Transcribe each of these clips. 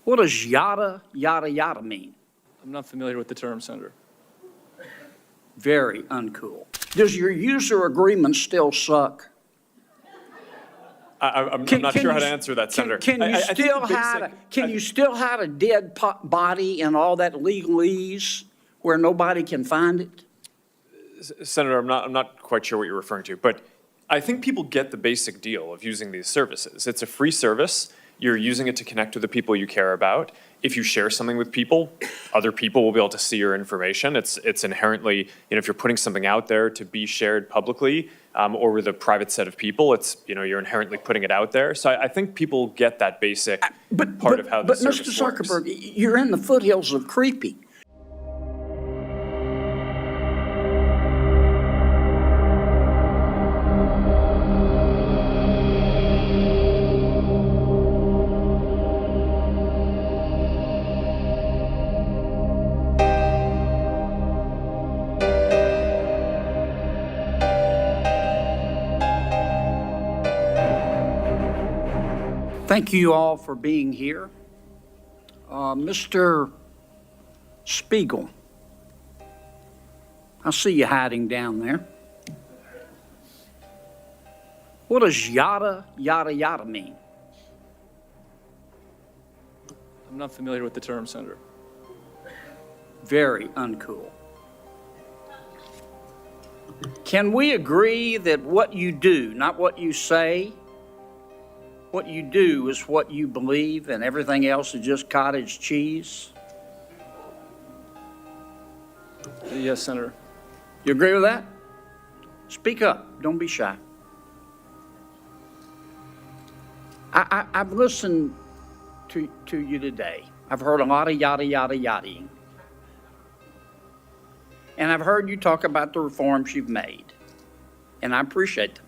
What does yaada, yada, yada mean? I'm not familiar with the term, Senator. Very uncool. Does your user agreement still suck? I'm not sure how to answer that, Senator. Can you still hide a dead body and all that legalese where nobody can find it? Senator, I'm not quite sure what you're referring to, but I think people get the basic deal of using these services. It's a free service. You're using it to connect with the people you care about. If you share something with people, other people will be able to see your information. It's inherently, if you're putting something out there to be shared publicly or with a private set of people, it's, you're inherently putting it out there. So I think people get that basic part of how the service works. But Mr. Zuckerberg, you're in the foothills of creepy. Thank you all for being here. Mr. Spiegel, I see you hiding down there. What does yada, yada, yada mean? I'm not familiar with the term, Senator. Very uncool. Can we agree that what you do, not what you say, what you do is what you believe and everything else is just cottage cheese? Yes, Senator. You agree with that? Speak up. Don't be shy. I've listened to you today. I've heard a lot of yada, yada, yada. And I've heard you talk about the reforms you've made. And I appreciate them.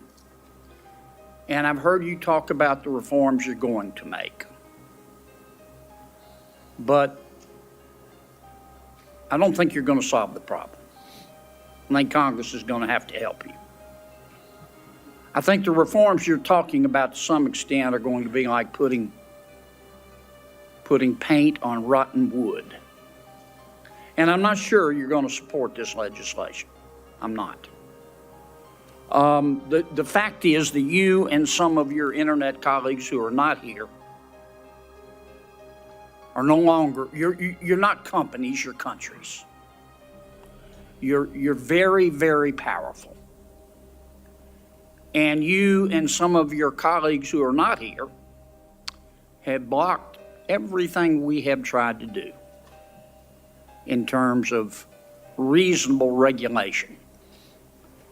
And I've heard you talk about the reforms you're going to make. But I don't think you're going to solve the problem. I think Congress is going to have to help you. I think the reforms you're talking about to some extent are going to be like putting paint on rotten wood. And I'm not sure you're going to support this legislation. I'm not. The fact is that you and some of your internet colleagues who are not here are no longer, you're not companies, you're countries. You're very, very powerful. And you and some of your colleagues who are not here have blocked everything we have tried to do in terms of reasonable regulation.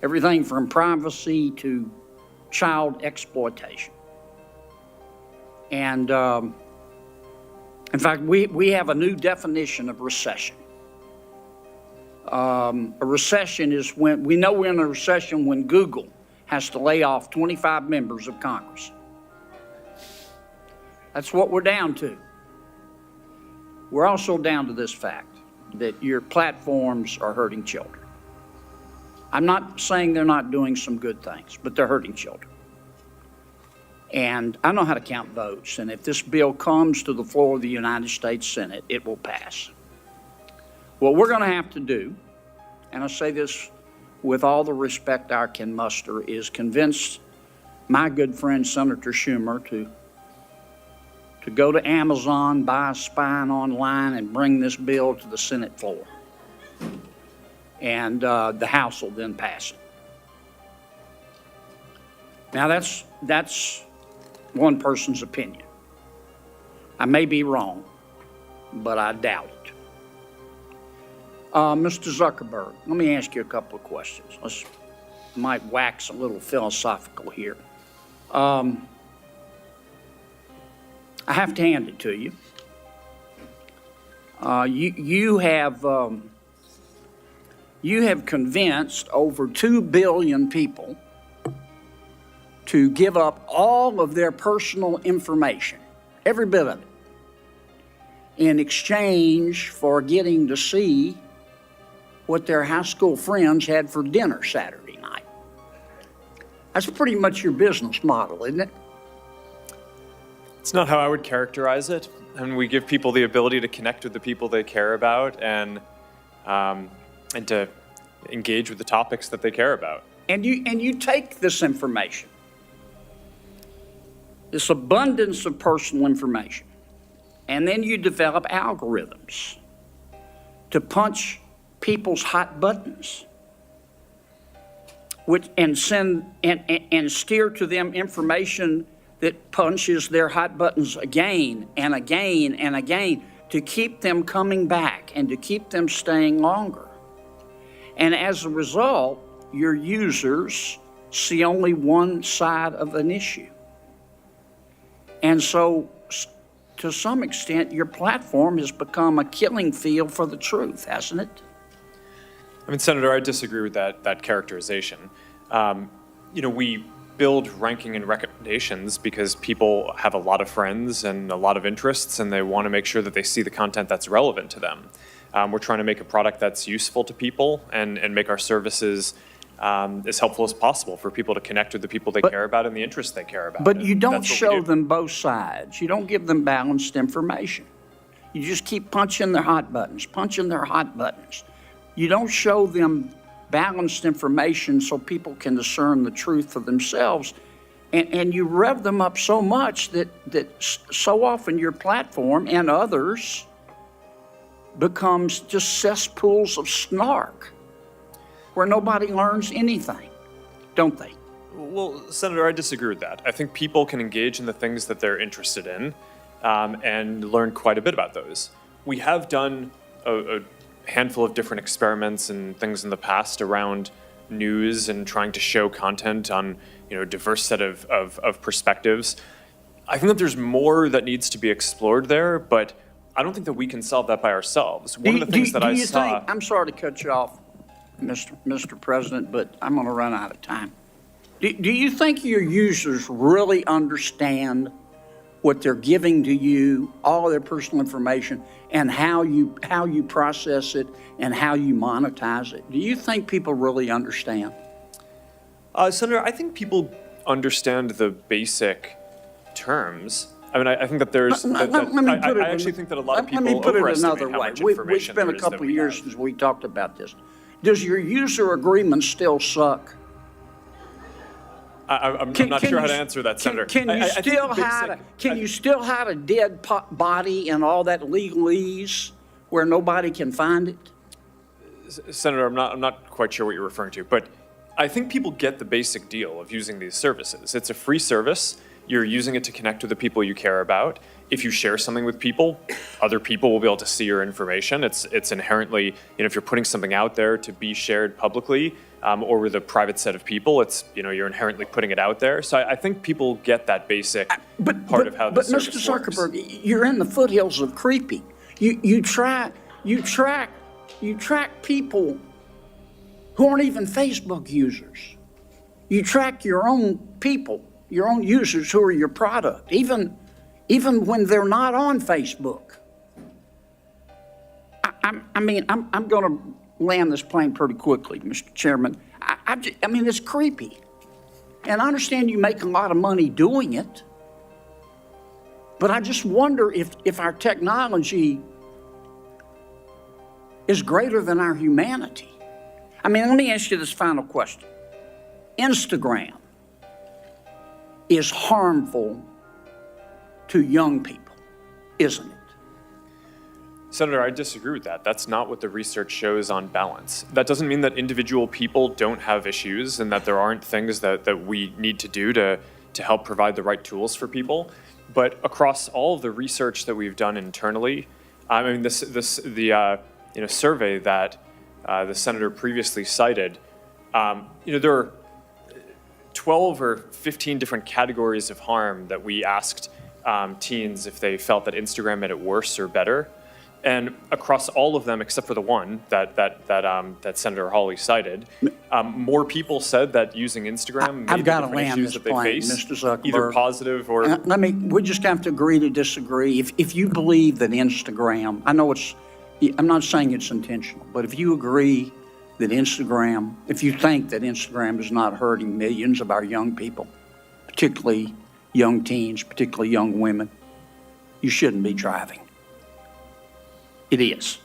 Everything from privacy to child exploitation. And in fact, we have a new definition of recession. A recession is when, we know we're in a recession when Google has to lay off 25 members of Congress. That's what we're down to. We're also down to this fact that your platforms are hurting children. I'm not saying they're not doing some good things, but they're hurting children. And I know how to count votes, and if this bill comes to the floor of the United States Senate, it will pass. What we're going to have to do, and I say this with all the respect I can muster, is convince my good friend Senator Schumer to go to Amazon, buy a spine online, and bring this bill to the Senate floor. And the House will then pass it. Now that's one person's opinion. I may be wrong, but I doubt it. Mr. Zuckerberg, let me ask you a couple of questions. Might wax a little philosophical here. I have to hand it to you. You have convinced over 2 billion people to give up all of their personal information, every bit of it, in exchange for getting to see what their high school friends had for dinner Saturday night. That's pretty much your business model, isn't it? It's not how I would characterize it. and we give people the ability to connect with the people they care about and to engage with the topics that they care about. And you take this information, this abundance of personal information, and then you develop algorithms to punch people's hot buttons, and send and steer to them information that punches their hot buttons again and again and again to keep them coming back and to keep them staying longer. And as a result, your users see only one side of an issue. And so, to some extent, your platform has become a killing field for the truth, hasn't it? I mean, Senator, I disagree with that characterization. We build ranking and recommendations because people have a lot of friends and a lot of interests, and they want to make sure that they see the content that's relevant to them. We're trying to make a product that's useful to people and make our services as helpful as possible for people to connect with the people they care about and the interests they care about. But you And don't that's what we show do. them both sides. You don't give them balanced information. You just keep punching their hot buttons, punching their hot buttons. You don't show them balanced information so people can discern the truth for themselves. And you rev them up so much that so often your platform and others becomes just cesspools of snark where nobody learns anything, don't they? Well, Senator, I disagree with that. I think people can engage in the things that they're interested in and learn quite a bit about those. We have done a handful of different experiments and things in the past around news and trying to show content on a diverse set of perspectives. I think that there's more that needs to be explored there, but I don't think that we can solve that by ourselves. One of the things that I saw... I'm sorry to cut you off, Mr. President, but I'm going to run out of time. Do you think your users really understand what they're giving to you, all their personal information, and how you process it and how you monetize it? Do you think people really understand? Senator, I think people understand the basic terms. I mean, I think that there's... I actually think that a lot of people overestimate how much information It's been there a is that couple of we years have. since we talked about this. Does your user agreement still suck? I'm not sure how to answer that, Senator. Can you still hide a dead body and all that legalese where nobody can find it? Senator, I'm not quite sure what you're referring to, but I think people get the basic deal of using these services. It's a free service. You're using it to connect with the people you care about. If you share something with people, other people will be able to see your information. It's inherently, if you're putting something out there to be shared publicly or with a private set of people, you're inherently putting it out there. So I think people get that basic part of how the service works. But Mr. Zuckerberg, you're in the foothills of creepy. You track people who aren't even Facebook users. You track your own people, your own users who are your product, even when they're not on Facebook. I'm going to land this plane pretty quickly, Mr. Chairman. It's creepy. And I understand you make a lot of money doing it, but I just wonder if our technology is greater than our humanity. Let me ask you this final question. Instagram is harmful to young people, isn't it? Senator, I disagree with that. That's not what the research shows on balance. That doesn't mean that individual people don't have issues and that there aren't things that we need to do to help provide the right tools for people. But across all of the research that we've done internally, the survey that the senator previously cited, there are 12 or 15 different categories of harm that we asked teens if they felt that Instagram made it worse or better. And across all of them, except for the one that Senator Hawley cited, more people said that using Instagram made the different issues that they face, Mr. Zuckerberg. either positive or... we just have to agree to disagree. If you believe that Instagram, I'm not saying it's intentional, but if you agree that if you think that Instagram is not hurting millions of our young people, particularly young teens, particularly young women, you shouldn't be driving. It is.